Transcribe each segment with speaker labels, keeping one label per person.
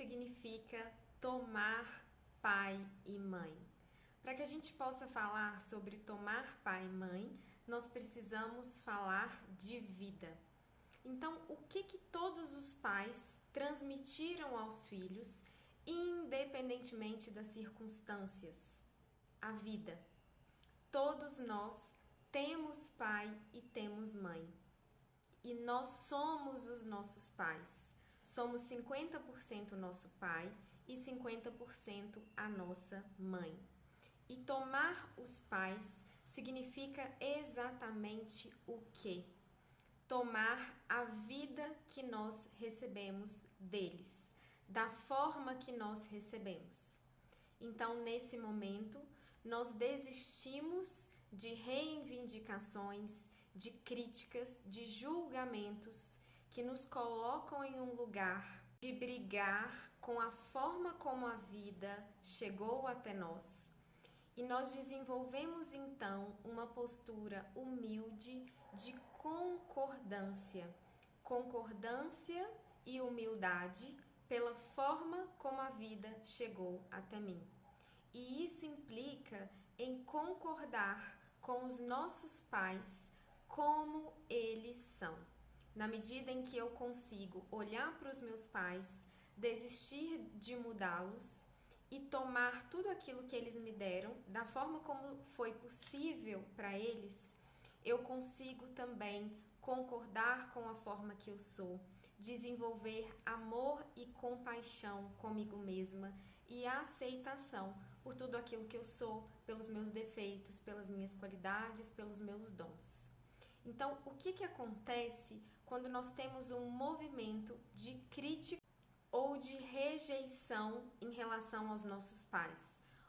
Speaker 1: significa tomar pai e mãe? Para que a gente possa falar sobre tomar pai e mãe, nós precisamos falar de vida. Então, o que todos os pais transmitiram aos filhos, independentemente das circunstâncias? A vida. Todos nós temos pai e temos mãe. E nós somos os nossos pais. Somos 50% nosso pai e 50% a nossa mãe. E tomar os pais significa exatamente o quê? Tomar a vida que nós recebemos deles, da forma que nós recebemos. Então, nesse momento, nós desistimos de reivindicações, de críticas, de julgamentos que nos colocam em um lugar de brigar com a forma como a vida chegou até nós. E nós desenvolvemos então uma postura humilde de concordância. Concordância e humildade pela forma como a vida chegou até mim. E isso implica em concordar com os nossos pais como eles são. Na medida em que eu consigo olhar para os meus pais, desistir de mudá-los e tomar tudo aquilo que eles me deram da forma como foi possível para eles, eu consigo também concordar com a forma que eu sou, desenvolver amor e compaixão comigo mesma e aceitação por tudo aquilo que eu sou, pelos meus defeitos, pelas minhas qualidades, pelos meus dons. Então, o que acontece quando nós temos um movimento de crítica ou de rejeição em relação aos nossos pais?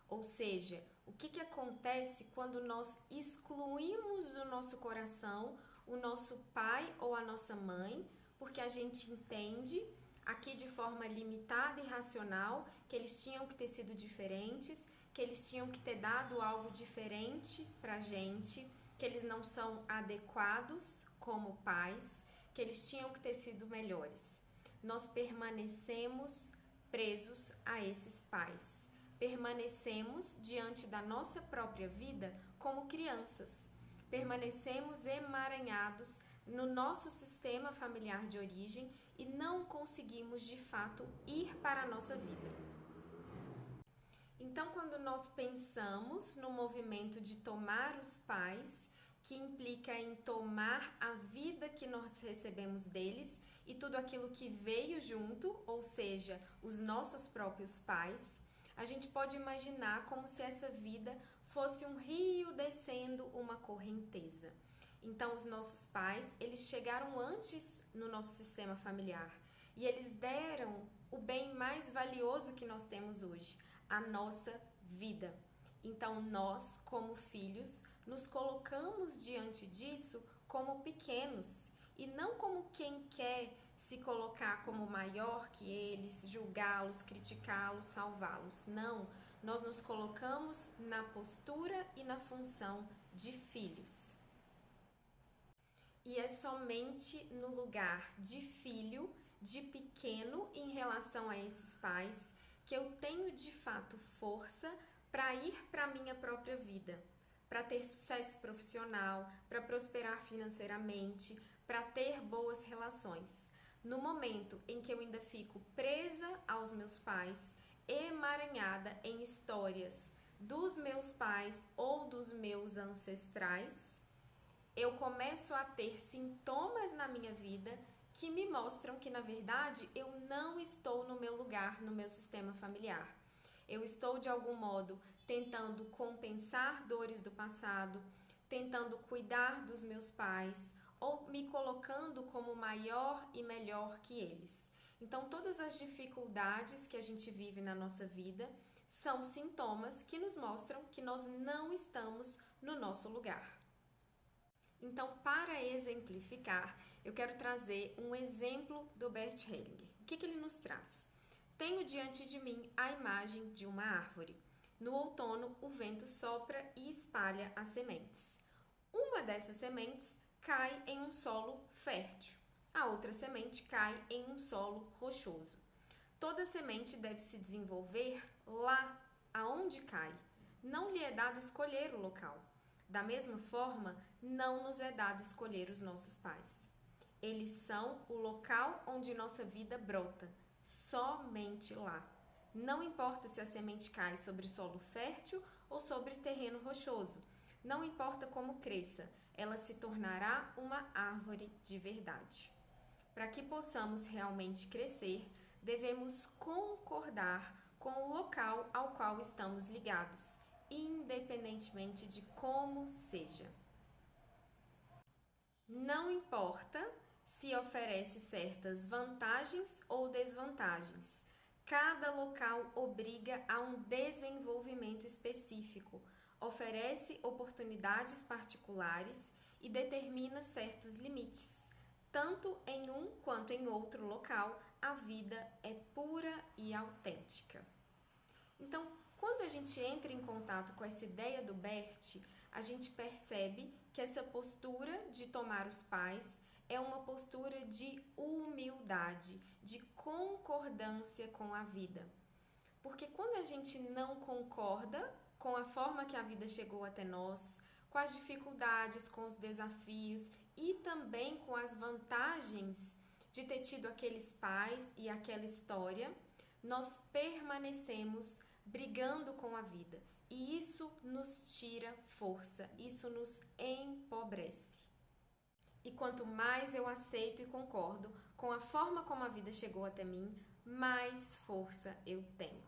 Speaker 1: Ou seja, o que acontece quando nós excluímos do nosso coração o nosso pai ou a nossa mãe, porque a gente entende, aqui de forma limitada e racional, que eles tinham que ter sido diferentes, que eles tinham que ter dado algo diferente pra gente, que eles não são adequados como pais, que eles tinham que ter sido melhores. Nós permanecemos presos a esses pais. Permanecemos diante da nossa própria vida como crianças. Permanecemos emaranhados no nosso sistema familiar de origem e não conseguimos de fato ir para a nossa vida. Então, quando nós pensamos no movimento de tomar os pais, que implica em tomar a vida que nós recebemos deles e tudo aquilo que veio junto, ou seja, os nossos próprios pais, a gente pode imaginar como se essa vida fosse um rio descendo uma correnteza. Então, os nossos pais, eles chegaram antes no nosso sistema familiar e eles deram o bem mais valioso que nós temos hoje, a nossa vida. Então, nós, como filhos, nos colocamos diante disso como pequenos e não como quem quer se colocar como maior que eles, julgá-los, criticá-los, salvá-los. Não, nós nos colocamos na postura e na função de filhos. E é somente no lugar de filho, de pequeno em relação a esses pais, que eu tenho de fato força para ir para a minha própria vida, para ter sucesso profissional, para prosperar financeiramente, para ter boas relações. No momento em que eu ainda fico presa aos meus pais, emaranhada em histórias dos meus pais ou dos meus ancestrais, eu começo a ter sintomas na minha vida que me mostram que, na verdade, eu não estou no meu lugar, no meu sistema familiar. Eu estou, de algum modo, tentando compensar dores do passado, tentando cuidar dos meus pais ou me colocando como maior e melhor que eles. Então, todas as dificuldades que a gente vive na nossa vida são sintomas que nos mostram que nós não estamos no nosso lugar. Então, para exemplificar, eu quero trazer um exemplo do Bert Hellinger. O que ele nos traz? Tenho diante de mim a imagem de uma árvore. No outono, o vento sopra e espalha as sementes. Uma dessas sementes cai em um solo fértil. A outra semente cai em um solo rochoso. Toda semente deve se desenvolver lá aonde cai. Não lhe é dado escolher o local. Da mesma forma, não nos é dado escolher os nossos pais. Eles são o local onde nossa vida brota, somente lá. Não importa se a semente cai sobre solo fértil ou sobre terreno rochoso. Não importa como cresça, ela se tornará uma árvore de verdade. Para que possamos realmente crescer, devemos concordar com o local ao qual estamos ligados, independentemente de como seja. Não importa se oferece certas vantagens ou desvantagens. Cada local obriga a um desenvolvimento específico, oferece oportunidades particulares e determina certos limites. Tanto em um quanto em outro local, a vida é pura e autêntica. Então, quando a gente entra em contato com essa ideia do Bert, a gente percebe que essa postura de tomar os pais é uma postura de humildade, de concordância com a vida. Porque quando a gente não concorda com a forma que a vida chegou até nós, com as dificuldades, com os desafios e também com as vantagens de ter tido aqueles pais e aquela história, nós permanecemos brigando com a vida. E isso nos tira força, isso nos empobrece. E quanto mais eu aceito e concordo com a forma como a vida chegou até mim, mais força eu tenho.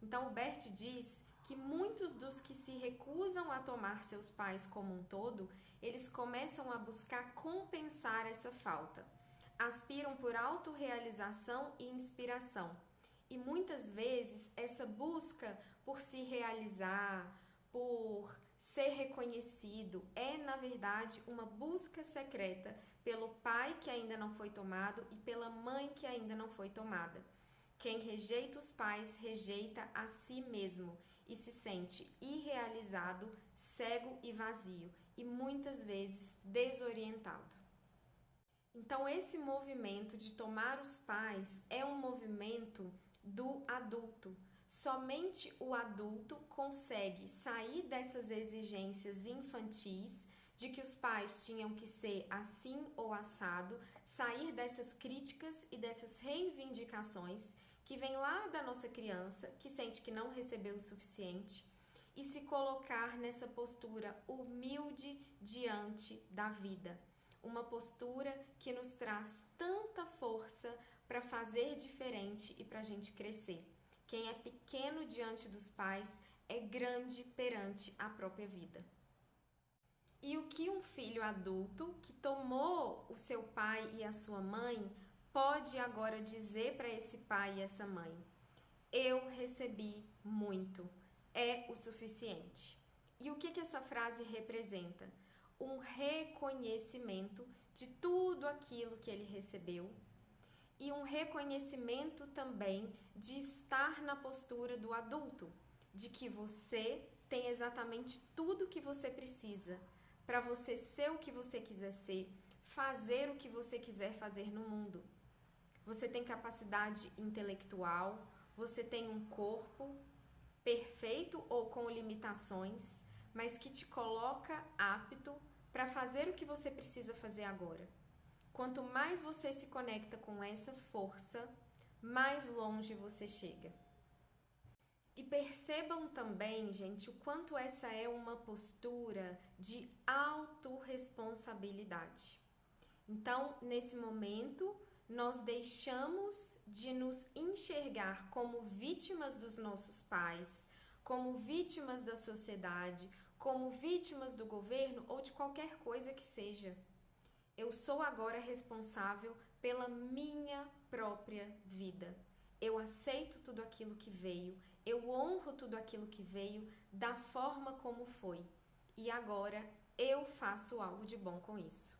Speaker 1: Então, o Bert diz que muitos dos que se recusam a tomar seus pais como um todo, eles começam a buscar compensar essa falta. Aspiram por autorrealização e inspiração. E muitas vezes essa busca por se realizar, por ser reconhecido, é na verdade uma busca secreta pelo pai que ainda não foi tomado e pela mãe que ainda não foi tomada. Quem rejeita os pais rejeita a si mesmo e se sente irrealizado, cego e vazio, e muitas vezes desorientado. Então, esse movimento de tomar os pais é um movimento do adulto. Somente o adulto consegue sair dessas exigências infantis de que os pais tinham que ser assim ou assado, sair dessas críticas e dessas reivindicações que vem lá da nossa criança, que sente que não recebeu o suficiente, e se colocar nessa postura humilde diante da vida. Uma postura que nos traz tanta força para fazer diferente e para a gente crescer. Quem é pequeno diante dos pais é grande perante a própria vida. E o que um filho adulto que tomou o seu pai e a sua mãe pode agora dizer para esse pai e essa mãe? Eu recebi muito, é o suficiente. E o que essa frase representa? Um reconhecimento de tudo aquilo que ele recebeu e um reconhecimento também de estar na postura do adulto, de que você tem exatamente tudo o que você precisa para você ser o que você quiser ser, fazer o que você quiser fazer no mundo. Você tem capacidade intelectual, você tem um corpo perfeito ou com limitações, mas que te coloca apto para fazer o que você precisa fazer agora. Quanto mais você se conecta com essa força, mais longe você chega. E percebam também, gente, o quanto essa é uma postura de autorresponsabilidade. Então, nesse momento, nós deixamos de nos enxergar como vítimas dos nossos pais, como vítimas da sociedade, como vítimas do governo ou de qualquer coisa que seja. Eu sou agora responsável pela minha própria vida. Eu aceito tudo aquilo que veio, eu honro tudo aquilo que veio da forma como foi. E agora eu faço algo de bom com isso.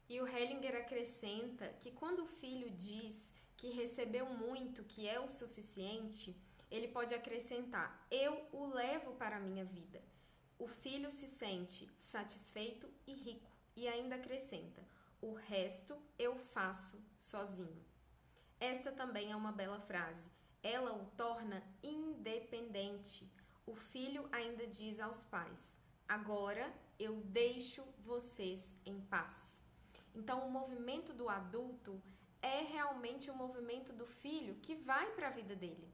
Speaker 1: E o Hellinger acrescenta que quando o filho diz que recebeu muito, que é o suficiente, ele pode acrescentar: eu o levo para a minha vida. O filho se sente satisfeito e rico. E ainda acrescenta: o resto eu faço sozinho. Esta também é uma bela frase. Ela o torna independente. O filho ainda diz aos pais: agora eu deixo vocês em paz. Então, o movimento do adulto é realmente o movimento do filho que vai para a vida dele.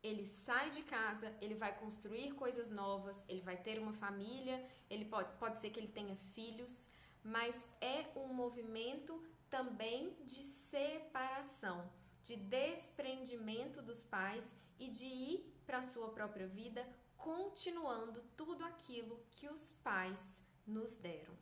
Speaker 1: Ele sai de casa, ele vai construir coisas novas, ele vai ter uma família, ele pode ser que ele tenha filhos, mas é um movimento também de separação, de desprendimento dos pais e de ir para a sua própria vida, continuando tudo aquilo que os pais nos deram.